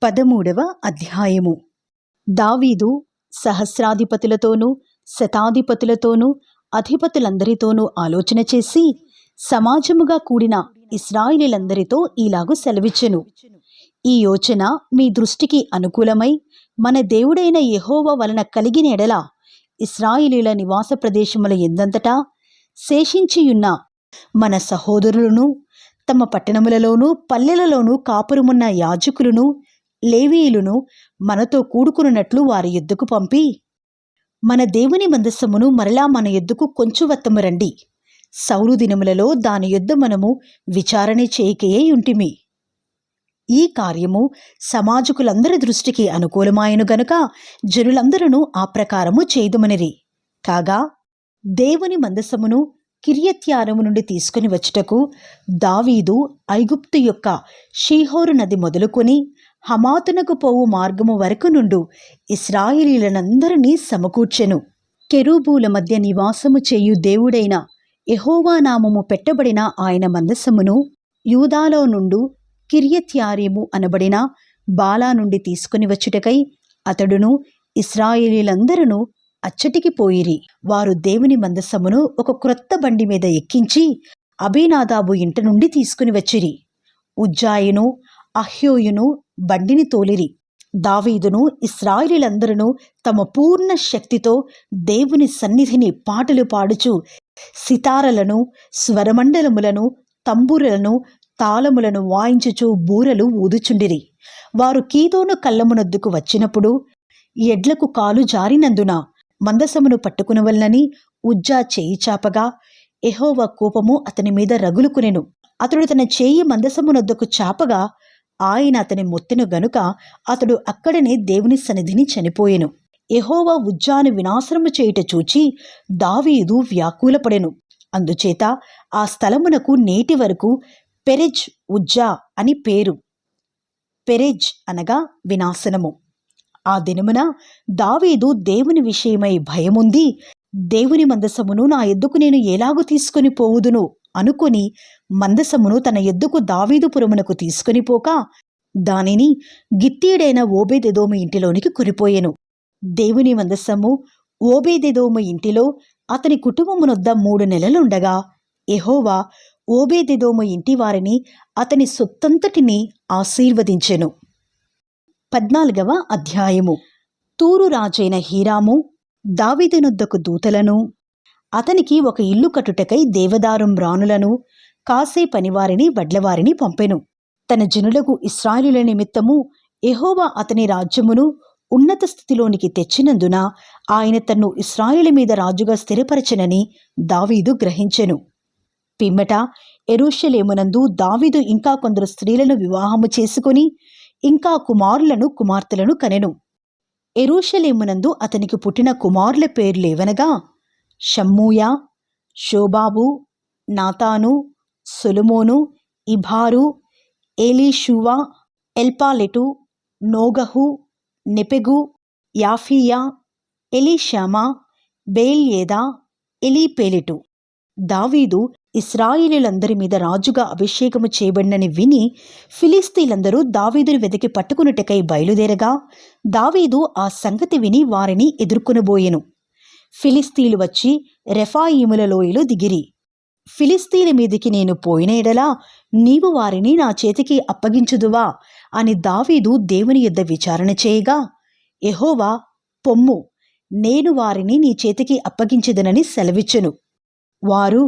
13వ అధ్యాయము. దావీదు సహస్రాధిపతులతోనూ శతాధిపతులతోనూ అధిపతులందరితోనూ ఆలోచన చేసి సమాజముగా కూడిన ఇశ్రాయేలీయులందరితో ఇలాగు సెలవిచ్చెను. ఈ యోచన మీ దృష్టికి అనుకూలమై మన దేవుడైన యెహోవా వలన కలిగిన ఎడల ఇశ్రాయేలీయుల నివాస ప్రదేశముల ఎందంతటా శేషించియున్న మన సహోదరులను తమ పట్టణములలోనూ పల్లెలలోనూ కాపురమున్న యాజకులను లేవీయులను మనతో కూడుకున్నట్లు వారి యొద్దకు పంపి, మన దేవుని మందసమును మరలా మన యొద్దకు కొంచెవత్తము రండి. సౌలు దినములలో దాని యొద్ద మనము విచారణ చేయకయే ఉంటిమి. ఈ కార్యము సమాజకులందరి దృష్టికి అనుకూలమాయను గనుక జనులందరూ ఆ ప్రకారము చేయుదుమనిరి. కాగా దేవుని మందసమును కిర్యత్యారీము నుండి తీసుకుని వచ్చుటకు దావీదు ఐగుప్తు యొక్క షీహోరు నది మొదలుకొని హమాతునకు పోవు మార్గము వరకు నుండు ఇశ్రాయేలీయులనందరినీ సమకూర్చెను. కెరూబుల మధ్య నివాసము చేయు దేవుడైన యెహోవా నామము పెట్టబడిన ఆయన మందసమును యూదాలో నుండు కిర్యత్యారీము అనబడిన బాలా నుండి తీసుకుని వచ్చుటకై అతడును ఇశ్రాయేలీయులందరూ అచ్చటికి పోయిరి. వారు దేవుని మందసమును ఒక క్రొత్త బండి మీద ఎక్కించి అబీనాదాబు ఇంట నుండి తీసుకుని వచ్చిరి. ఉజ్జాయును అహ్యోయును బండిని తోలిరి. దావీదును ఇశ్రాయేలీయులందరూ తమ పూర్ణ శక్తితో దేవుని సన్నిధిని పాటలు పాడుచు సితారలను స్వరమండలములను తంబురలను తాళములను వాయించుచు బూరలు ఊదుచుండిరి. వారు కీదోను కళ్ళమునొద్దకు వచ్చినప్పుడు ఎడ్లకు కాలు జారినందున మందసమును పట్టుకునవలనని ఉజ్జా చేయి చాపగా యెహోవా కోపము అతని మీద రగులుకునెను. అతడు తన చేయి మందసమునొద్దకు చాపగా ఆయన అతని మొత్తెను గనుక అతడు అక్కడనే దేవుని సన్నిధిని చనిపోయెను. యెహోవా ఉజ్జాను వినాశనము చేయుట చూచి దావీదు వ్యాకులపడెను. అందుచేత ఆ స్థలమునకు నేటి వరకు పెరెజ్ ఉజ్జా అని పేరు. పెరెజ్ అనగా వినాశనము. ఆ దినమున దావీదు దేవుని విషయమై భయముంది, దేవుని మందసమును నా యొద్దకు నేను ఎలాగు తీసుకుని పోవుదును అనుకొని మందసమును తన యొద్దకు దావీదుపురమునకు తీసుకుని పోక దానిని గిత్తీయుడైన ఓబేదెదోము ఇంటిలోనికి కొనిపోయెను. దేవుని మందసము ఓబేదెదోము ఇంటిలో అతని కుటుంబమునొద్ద 3 నెలలుండగా యెహోవా ఓబేదెదోము ఇంటి వారిని అతని సొత్తంతటిని ఆశీర్వదించెను. 14వ అధ్యాయము. తూరు రాజైన హీరాము దావీదునొద్దకు దూతలను, అతనికి ఒక ఇల్లు కట్టుటకై దేవదారు మ్రానులను, కాసే పనివారిని వడ్లవారిని పంపెను. తన జనులకు ఇశ్రాయేలీయుల నిమిత్తము యెహోవా అతని రాజ్యమును ఉన్నత స్థితిలోనికి తెచ్చినందున ఆయన తన్ను ఇశ్రాయేలు మీద రాజుగా స్థిరపరచెనని దావీదు గ్రహించెను. పిమ్మట యెరూషలేమునందు దావీదు ఇంకా కొందరు స్త్రీలను వివాహము చేసుకుని ఇంకా కుమారులను కుమార్తెలను కనెను. యెరూషలేమునందు అతనికి పుట్టిన కుమారుల పేర్లేవనగా షమ్మూయా, షోబాబు, నాతాను, సొలొమోను, ఇబారు, ఏలీషూవ, ఎల్పాలెటు, నోగహు, నెపెగు, యాఫీయా, ఎలీషామా, బేల్యేదా, ఎలీపేలెటు. దావీదు ఇశ్రాయేలీయులందరి మీద రాజుగా అభిషేకము చేయబడినని విని ఫిలిష్తీయులందరూ దావీదును వెతికి పట్టుకున్నటకై బయలుదేరగా దావీదు ఆ సంగతి విని వారిని ఎదుర్కొనబోయెను. ఫిలిష్తీయులు వచ్చి రెఫాయీముల లోయలో దిగిరి. ఫిలిష్తీయుల మీదికి నేను పోయిన ఎడల నీవు వారిని నా చేతికి అప్పగించుదువా అని దావీదు దేవుని యొద్ద విచారణ చేయగా యెహోవా పొమ్ము, నేను వారిని నీ చేతికి అప్పగించెదనని సెలవిచ్చెను. వారు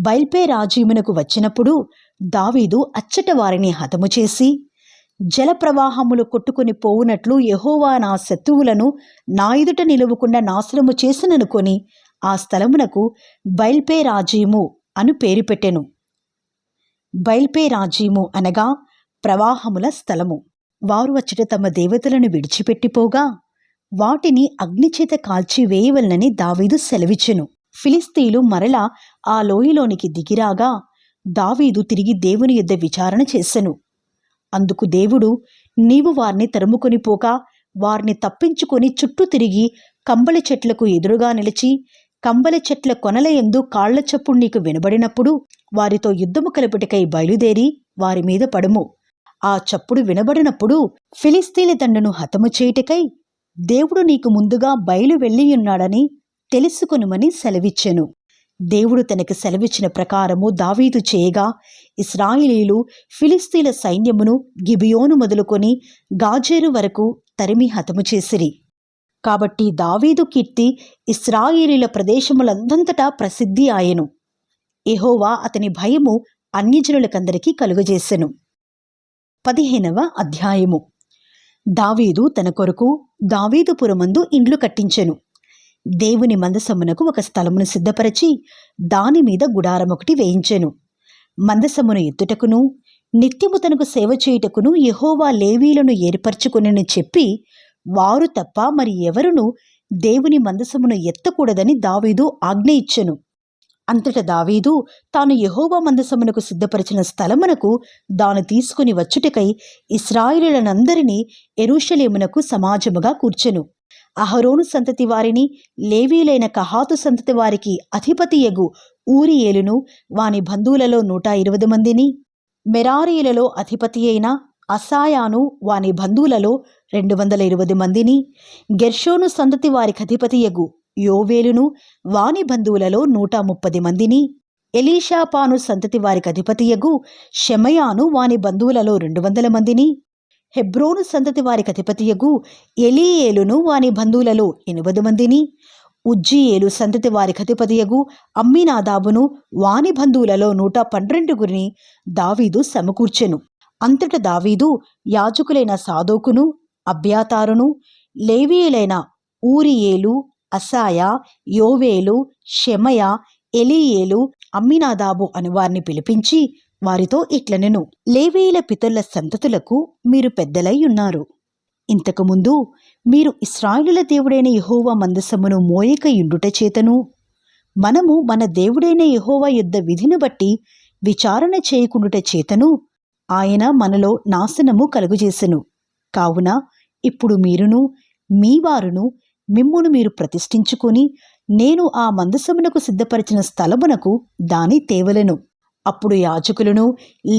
బయల్పెరాజీమునకు వచ్చినప్పుడు దావీదు అచ్చట వారిని హతము చేసి, జలప్రవాహములు కొట్టుకుని పోవునట్లు యెహోవా నా శత్రువులను నా ఎదుట నిలువకుండా నాశనము చేసిననుకొని ఆ స్థలమునకు బయల్పెరాజీము అను పేరు పెట్టెను. బయల్పెరాజీము అనగా ప్రవాహముల స్థలము. వారు అచ్చట తమ దేవతలను విడిచిపెట్టిపోగా వాటిని అగ్నిచేత కాల్చి వేయవలనని దావీదు సెలవిచ్చెను. ఫిలిష్తీయులు మరలా ఆ లోయలోనికి దిగిరాగా దావీదు తిరిగి దేవుని యొద్ద విచారణ చేసెను. అందుకు దేవుడు, నీవు వారిని తరుముకొని పోక వారిని తప్పించుకొని చుట్టూ తిరిగి కంబళి చెట్లకు ఎదురుగా నిలిచి కంబళి చెట్ల కొనల యందు కాళ్ల చప్పుడు నీకు వినబడినప్పుడు వారితో యుద్ధము కలుపుటకై బయలుదేరి వారి మీద పడుము. ఆ చప్పుడు వినబడినప్పుడు ఫిలిస్తీన్ల దండును హతము చేయుటకై దేవుడు నీకు ముందుగా బయలు వెళ్ళియున్నాడని తెలుసుకొనుమని సెలవిచ్చెను. దేవుడు తనకు సెలవిచ్చిన ప్రకారము దావీదు చేయగా ఇశ్రాయేలీయులు ఫిలిస్తీన్ల సైన్యమును గిబియోను మొదలుకొని గాజేరు వరకు తరిమి హతము చేసిరి. కాబట్టి దావీదు కీర్తి ఇశ్రాయేలీయుల ప్రదేశములందంతటా ప్రసిద్ధి ఆయెను. యెహోవా అతని భయము అన్యజనులకందరికీ కలుగజేసెను. 15వ అధ్యాయము. దావీదు తన కొరకు దావీదుపురమందు ఇండ్లు కట్టించెను. దేవుని మందసమునకు ఒక స్థలమును సిద్ధపరచి దానిమీద గుడారమొకటి వేయించెను. మందసమును ఎత్తుటకును నిత్యము తనకు సేవ చేయుటకును యెహోవా లేవీలను ఏర్పరచుకొనని చెప్పి వారు తప్ప మరి ఎవరునూ దేవుని మందసమును ఎత్తకూడదని దావీదు ఆజ్ఞ ఇచ్చెను. అంతట దావీదు తాను యెహోవా మందసమునకు సిద్ధపరిచిన స్థలమునకు దాను తీసుకుని వచ్చుటకై ఇశ్రాయేలీయులనందరినీ యెరూషలేమునకు సమాజముగా కూర్చెను. అహరోను సంతతి వారిని, లేవీలైన కహాతు సంతతి వారికి అధిపతియగు ఊరియేలును వాని బంధువులలో 120 మందిని, మెరారీయులలో అధిపతి అయిన అసాయాను వాని బంధువులలో 220 మందిని, గెర్షోను సంతతి వారికి అధిపతియగు యోవేలును వాని బంధువులలో 130 మందిని, ఎలీషాపాను సంతతి వారికి అధిపతియగు షెమయాను వాని బంధువులలో 200 మందిని, హెబ్రోను సంతతి వారికి అధిపతియగు ఎలీయేలును వాని బంధువులలో 80 మందిని, ఉజ్జీయేలు సంతతి వారికి అధిపతియగు అమ్మినాదాబును వాని బంధువులలో 112 దావీదు సమకూర్చెను. అంతట దావీదు యాజకులైన సాదోకును, అబ్యాతారును, లేవీయులైన ఊరియేలు, అసాయా, యోవేలు, షెమయ, ఎలీయేలు, అమ్మినాదాబు అను వారిని పిలిపించి వారితో ఇట్లనెను: లేవీయుల పితరుల సంతతులకు మీరు పెద్దలై ఉన్నారు. ఇంతకుముందు మీరు ఇశ్రాయేలుల దేవుడైన యెహోవా మందసమును మోయక యుండుట చేతను మనము మన దేవుడైన యెహోవా యుద్ధ విధిని బట్టి విచారణ చేయకుండుట చేతను ఆయన మనలో నాశనము కలుగజేసెను. కావున ఇప్పుడు మీరును మీ వారును మిమ్మును మీరు ప్రతిష్ఠించుకొని నేను ఆ మందసమునకు సిద్ధపరిచిన స్థలమునకు దాని తేవలెను. అప్పుడు యాజకులను,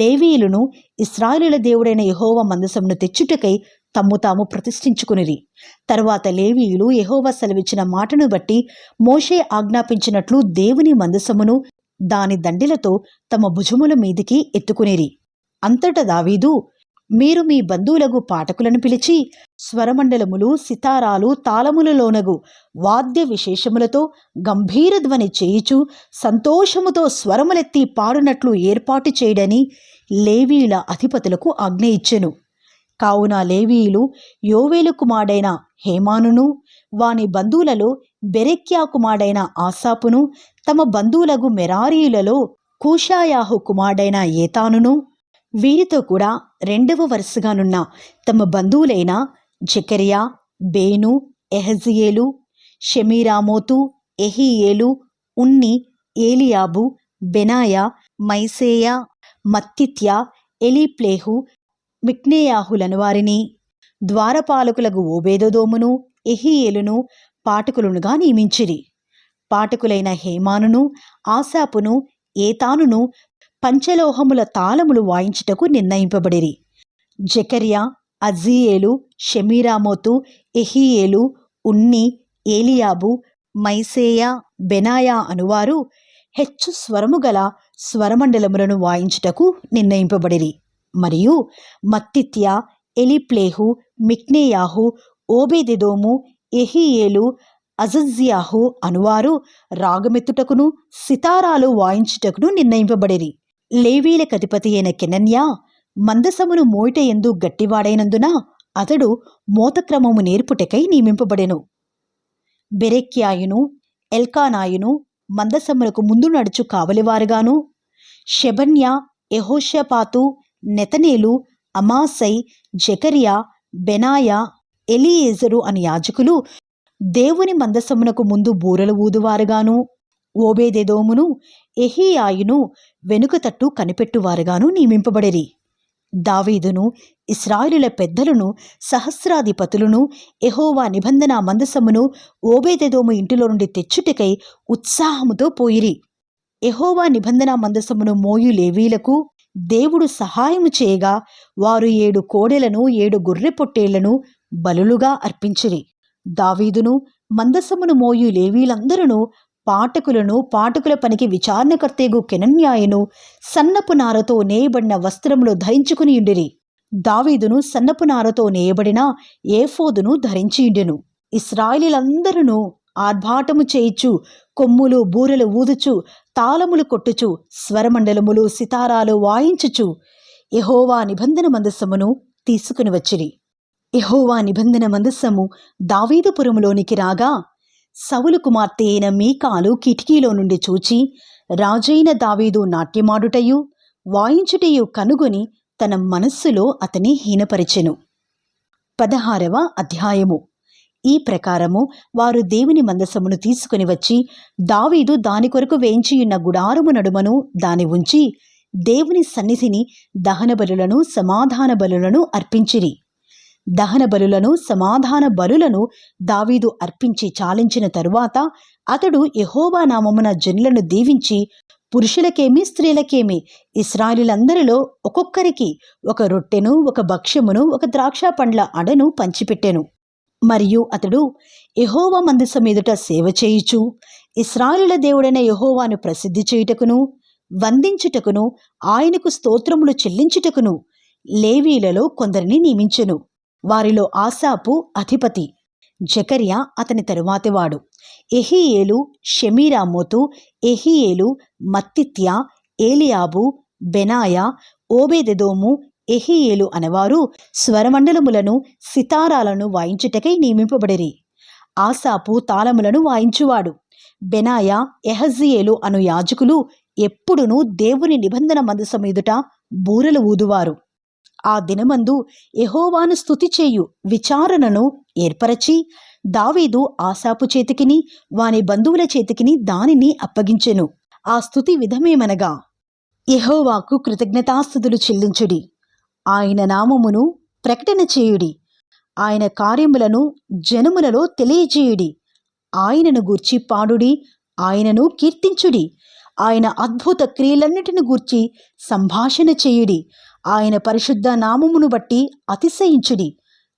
లేవీయులను ఇశ్రాయేలుల దేవుడైన యెహోవా మందసమును తెచ్చుటకై తమ్ము తాము ప్రతిష్ఠించుకునిరి. తరువాత లేవీయులు యెహోవా సెలవిచ్చిన మాటను బట్టి మోషే ఆజ్ఞాపించినట్లు దేవుని మందసమును దాని దండెలతో తమ భుజముల మీదికి ఎత్తుకునిరి. అంతటా దావీదు, మీరు మీ బంధువులకు పాఠకులను పిలిచి స్వరమండలములు, సితారాలు, తాళములలోనగు వాద్య విశేషములతో గంభీర ధ్వని చేయుచు సంతోషముతో స్వరములెత్తి పాడునట్లు ఏర్పాటు చేయడని లేవీయుల అధిపతులకు ఆజ్ఞ ఇచ్చెను. కావున లేవీయులు యోవేలు కుమారుడైన హేమానును, వాని బంధువులలో బెరెక్యా కుమారుడైన ఆసాపును, తమ బంధువులగు మెరారీయులలో కూషాయాహు కుమారుడైన ఏతానును, వీరితో కూడా 2వ వరుసగానున్న తమ బంధువులైన జెకర్యా, బేను, ఎహజియేలు, షెమీరామోతు, ఎహీయేలు, ఉన్ని, ఏలియాబు, బెనాయా, మైసేయా, మత్తిత్యా, ఎలీప్లేహు, మిక్నేయాహులను వారిని, ద్వారపాలకులకు ఓబేదెదోమును, ఎహీయేలును పాఠకులుగా నియమించిరి. పాఠకులైన హేమానును, ఆసాపును, ఏతానును పంచలోహముల తాళములు వాయించుటకు నిర్ణయింపబడిరి. జెకర్యా, అజ్జీయేలు, షెమీరామోతు, ఎహీయేలు, ఉన్ని, ఏలియాబు, మైసేయా, బెనాయా అనువారు హెచ్చు స్వరము గల స్వరమండలములను వాయించుటకు నిర్ణయింపబడిరి. మరియు మత్తిత్యా, ఎలీప్లేహు, మిక్నేయాహు, ఓబేదెదోము, ఎహీయేలు, అజజ్యాహు అనువారు రాగమెత్తుటకును సితారాలు వాయించుటకును నిర్ణయింపబడిరి. లేవీలకు అధిపతి అయిన కెనన్యా మందసమును మోయిట యందు గట్టివాడైనందున అతడు మోతక్రమము నేర్పుటకై నియమింపబడెను. బెరెక్యాయును, ఎల్కానాయును మందసమునకు ముందు నడుచు కావలివారుగాను, షెబన్యా, యెహోషాపాతు, నెతనేలు, అమాసై, జెకర్యా, బెనాయా, ఎలీయేజరు అని యాజకులు దేవుని మందసమునకు ముందు బూరలు ఊదువారుగాను, ఓబేదెదోమును, ఎహీయాయును వెనుక తట్టు కనిపెట్టువారుగాను నియమింపబడిరి. దావీదును ఇశ్రాయేలుల పెద్దలను సహస్రాధిపతులను యెహోవా నిబంధన మందసమును ఓబేదెదోము ఇంటిలో నుండి తెచ్చుటకై ఉత్సాహముతో పోయిరి. యెహోవా నిబంధన మందసమును మోయు లేవీలకు దేవుడు సహాయము చేయగా వారు 7 కోడెలను 7 గొర్రె పొట్టేళ్లను బలులుగా అర్పించిరి. దావీదును మందసమును మోయు లేవీలందరూ పాటకులను, పాటకుల పనికి విచారణకర్తేగు కెనన్యాయను సన్నపు నారతో నేయబడిన వస్త్రములు ధరించుకునియుండిరి. దావీదును సన్నపు నారతో నేయబడిన ఏఫోదును ధరించియుండెను. ఇశ్రాయేలీలందరూ ఆర్భాటము చేయిచు, కొమ్ములు బూరెలు ఊదుచు, తాళములు కొట్టుచు, స్వరమండలములు సితారాలు వాయించుచు యెహోవా నిబంధన మందసమును తీసుకుని వచ్చిరి. యెహోవా నిబంధన మందసము దావీదుపురములోనికి రాగా సౌలు కుమార్తె అయిన మీకాలు కిటికీలో నుండి చూచి, రాజైన దావీదు నాట్యమాడుటయు వాయించుటయు కనుగొని తన మనస్సులో అతని హీనపరిచెను. 16వ అధ్యాయము. ఈ ప్రకారము వారు దేవుని మందసమును తీసుకుని వచ్చి దావీదు దాని కొరకు వేయించియున్న గుడారము నడుమను దాని ఉంచి దేవుని సన్నిధిని దహన బలులను సమాధాన బలులను అర్పించిరి. దహన బలులను సమాధాన బలులను దావీదు అర్పించి చాలించిన తరువాత అతడు యెహోవా నామమున జనులను దీవించి పురుషులకేమి స్త్రీలకేమి ఇశ్రాయేలీయులందరిలో ఒక్కొక్కరికి ఒక రొట్టెను, ఒక భక్ష్యమును, ఒక ద్రాక్ష పండ్ల అడను పంచిపెట్టెను. మరియు అతడు యెహోవా మందసం ఎదుట సేవ చేయుచు ఇశ్రాయేలుల దేవుడైన యెహోవాను ప్రసిద్ధి చేయుటకును వందించుటకును ఆయనకు స్తోత్రములు చెల్లించుటకును లేవీలలో కొందరిని నియమించెను. వారిలో ఆసాపు అధిపతి, జకర్యా అతని తరువాతివాడు, ఎహీయేలు, షెమీరామోతు, ఎహీయేలు, మత్తిత్యా, ఏలియాబు, బెనాయా, ఓబేదెదోము, ఎహీయేలు అనవారు స్వరమండలములను సితారాలను వాయించుటకై నియమింపబడిరి. ఆసాపు తాళములను వాయించువాడు. బెనాయా, యెహజీయేలు అను యాజకులు ఎప్పుడునూ దేవుని నిబంధన మందసం ఎదుట బూరలు ఊదువారు. ఆ దినమందు యెహోవాను స్తుతి చేయు విచారణను ఏర్పరచి దావీదు ఆసాపు చేతికిని వాని బంధువుల చేతికిని దానిని అప్పగించెను. ఆ స్తుతి విధమేమనగా, యెహోవాకు కృతజ్ఞతాస్తుతులు చెల్లించుడి, ఆయన నామమును ప్రకటన చేయుడి, ఆయన కార్యములను జనములలో తెలియజేయుడి, ఆయనను గూర్చి పాడుడి, ఆయనను కీర్తించుడి, ఆయన అద్భుత క్రియలన్నిటిని గూర్చి సంభాషణ చేయుడి, ఆయన పరిశుద్ధ నామమును బట్టి అతిశయించుడి.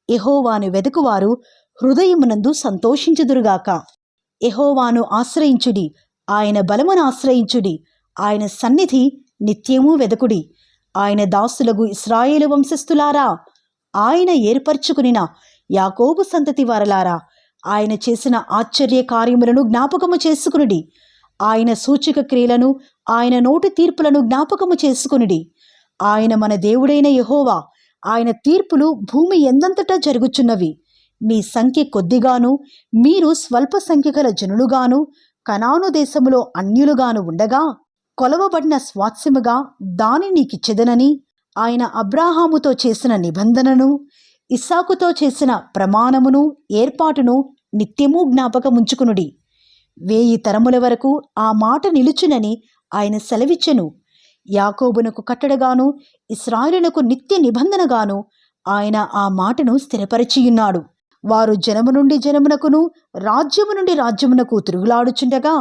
యెహోవాను వెదకువారు హృదయమునందు సంతోషించుదురుగాక. యెహోవాను ఆశ్రయించుడి, ఆయన బలమును ఆశ్రయించుడి, ఆయన సన్నిధి నిత్యము వెదకుడి. ఆయన దాసులగు ఇశ్రాయేలు వంశస్థులారా, ఆయన ఏర్పరచుకునిన యాకోబు సంతతి వారలారా, ఆయన చేసిన ఆశ్చర్య కార్యములను జ్ఞాపకము చేసుకునుడి. ఆయన సూచక క్రియలను, ఆయన నోటి తీర్పులను జ్ఞాపకము చేసుకునుడి. ఆయన మన దేవుడైన యెహోవా, ఆయన తీర్పులు భూమి ఎందంతటా జరుగుచున్నవి. మీ సంఖ్య కొద్దిగాను, మీరు స్వల్ప సంఖ్య గల జనులుగాను, కనాను దేశములో అన్యులుగాను ఉండగా కొలవబడిన స్వాస్యముగా దాని నీకిచ్చెదనని ఆయన అబ్రాహాముతో చేసిన నిబంధనను, ఇస్సాకుతో చేసిన ప్రమాణమును, ఏర్పాటును నిత్యము జ్ఞాపకముంచుకునుడి. 1000 తరముల వరకు ఆ మాట నిలుచునని ఆయన సెలవిచ్చెను. యాకోబునకు కట్టడగాను, ఇశ్రాయేలునకు నిత్య నిబంధనగాను ఆయన ఆ మాటను స్థిరపరిచియున్నాడు. వారు జనము నుండి జనమునకును, రాజ్యము నుండి రాజ్యమునకు తిరుగులాడుచుండగా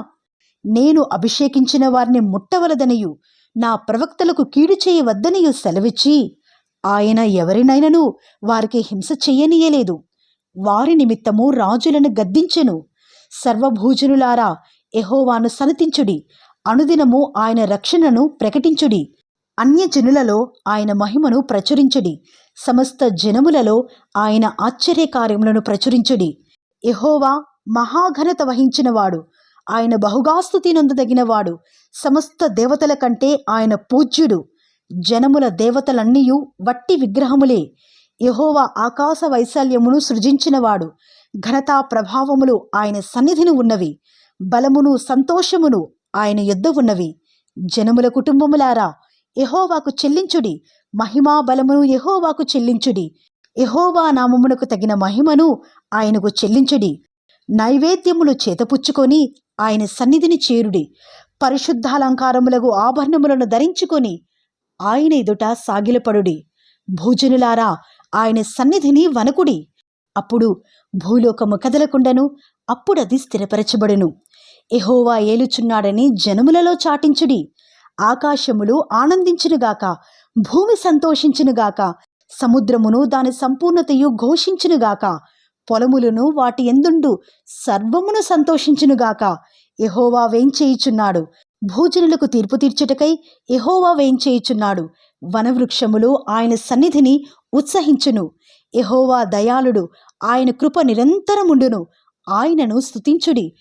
నేను అభిషేకించిన వారిని ముట్టవలదనియు, నా ప్రవక్తలకు కీడు చేయవద్దనియు సెలవిచ్చి ఆయన ఎవరినైనను వారికి హింస చెయ్యనీయలేదు. వారి నిమిత్తము రాజులను గద్దించెను. సర్వభూజనులారా, యెహోవాను సన్నతించుడి, అనుదినము ఆయన రక్షణను ప్రకటించుడి. అన్యజనులలో ఆయన మహిమను ప్రచురించుడి, సమస్త జనములలో ఆయన ఆశ్చర్యకార్యములను ప్రచురించుడి. యెహోవా మహాఘనత వహించినవాడు, ఆయన బహుగాస్తుతి నొందదగినవాడు, సమస్త దేవతల కంటే ఆయన పూజ్యుడు. జనముల దేవతలన్నీయు వట్టి విగ్రహములే. యెహోవా ఆకాశ వైశాల్యమును సృజించినవాడు. ఘనతా ప్రభావములు ఆయన సన్నిధిని ఉన్నవి. బలమును సంతోషమును ఆయన యొద్ద ఉన్నవి. జనముల కుటుంబములారా, యెహోవాకు చెల్లించుడి, మహిమా బలమును యెహోవాకు చెల్లించుడి. యెహోవా నామమునకు తగిన మహిమను ఆయనకు చెల్లించుడి. నైవేద్యములు చేతపుచ్చుకొని ఆయన సన్నిధిని చేరుడి. పరిశుద్ధాలంకారములకు ఆభరణములను ధరించుకొని ఆయన ఎదుట సాగిలపడుడి. భూజనులారా, ఆయన సన్నిధిని వనకుడి. అప్పుడు భూలోకము కదలకుండను, అప్పుడది స్థిరపరచబడును. యెహోవా ఏలుచున్నాడని జనములలో చాటించుడి. ఆకాశములు ఆనందించునుగాక, భూమి సంతోషించునుగాక, సముద్రమును దాని సంపూర్ణతయు ఘోషించునుగాక, పొలములను వాటి యందుండు సర్వమును సంతోషించునుగాక. యెహోవా వేంచేయుచున్నాడు, భూజనులకు తీర్పు తీర్చుటకై యెహోవా వేంచేయుచున్నాడు. వనవృక్షములు ఆయన సన్నిధిని ఉత్సహించును. యెహోవా దయాళుడు, ఆయన కృప నిరంతరముండును. ఆయనను స్తుతించుడి.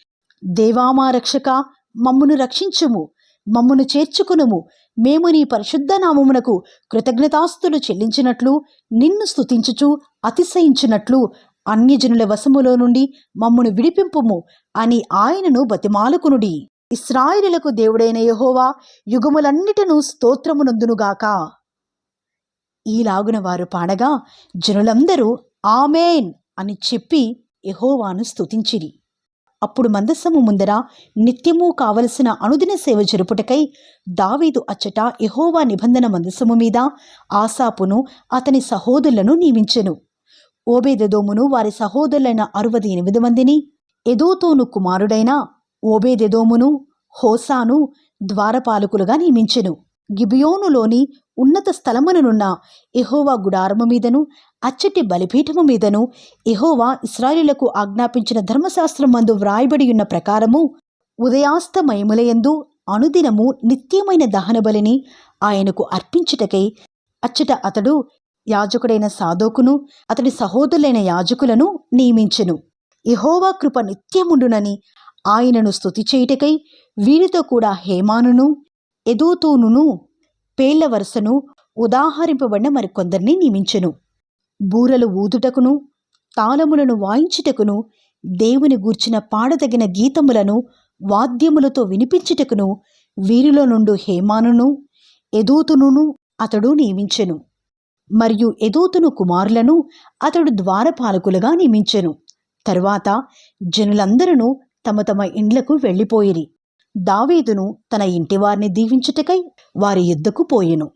దేవా మా రక్షక, మమ్మును రక్షించుము, మమ్మును చేర్చుకునుము. మేము నీ పరిశుద్ధ నామమునకు కృతజ్ఞతాస్తులు చెల్లించినట్లు, నిన్ను స్తుతించుచు అతిశయించున్నట్లు అన్యజనుల వశములో నుండి మమ్మును విడిపింపుము అని ఆయనను బతిమాలుకునుడి. ఇశ్రాయేలులకు దేవుడైన యెహోవా యుగములన్నిటను స్తోత్రమునందునుగాక. ఈలాగున వారు పాడగా జనులందరూ ఆమేన్ అని చెప్పి యెహోవాను స్తుతించిరి. అప్పుడు మందసము ముందర నిత్యము కావలసిన అనుదిన సేవ జరుపుటకై దావీదు అచ్చట యెహోవా నిబంధన మందసము మీద ఆసాపును అతని సహోదరులను నియమించెను. ఓబేదెదోమును వారి సహోదరులైన 68 మందిని, ఎదోతోను కుమారుడైన ఓబేదెదోమును, హోసాను ద్వారపాలకులుగా నియమించెను. గిబియోనులోని ఉన్నత స్థలముననున్న యెహోవా గుడారము మీదను అచ్చటి బలిపీఠము మీదను యెహోవా ఇశ్రాయేలులకు ఆజ్ఞాపించిన ధర్మశాస్త్రమందు వ్రాయబడి ఉన్న ప్రకారము ఉదయాస్తమయములయందు అనుదినము నిత్యమైన దహనబలిని ఆయనకు అర్పించుటకై అచ్చట అతడు యాజకుడైన సాదోకును అతడి సహోదరులైన యాజకులను నియమించెను. యెహోవా కృప నిత్యముండునని ఆయనను స్తుతి చేయుటకై వీరితో కూడా హేమానును, ఎదోతూనును, పేళ్ల వరుసను ఉదాహరింపబడిన మరికొందరిని నియమించెను. బూరలు ఊదుటకును, తాళములను వాయించుటకును, దేవుని గూర్చిన పాడదగిన గీతములను వాద్యములతో వినిపించుటకును వీరిలో నుండి హేమానును, ఎదోతునును అతడు నియమించెను. మరియు ఎదోతును కుమారులను అతడు ద్వారపాలకులుగా నియమించెను. తరువాత జనులందరూ తమ తమ ఇండ్లకు వెళ్ళిపోయిరి. దావీదును తన ఇంటివారిని దీవించుటకై వారి యుద్ధకు పోయెను.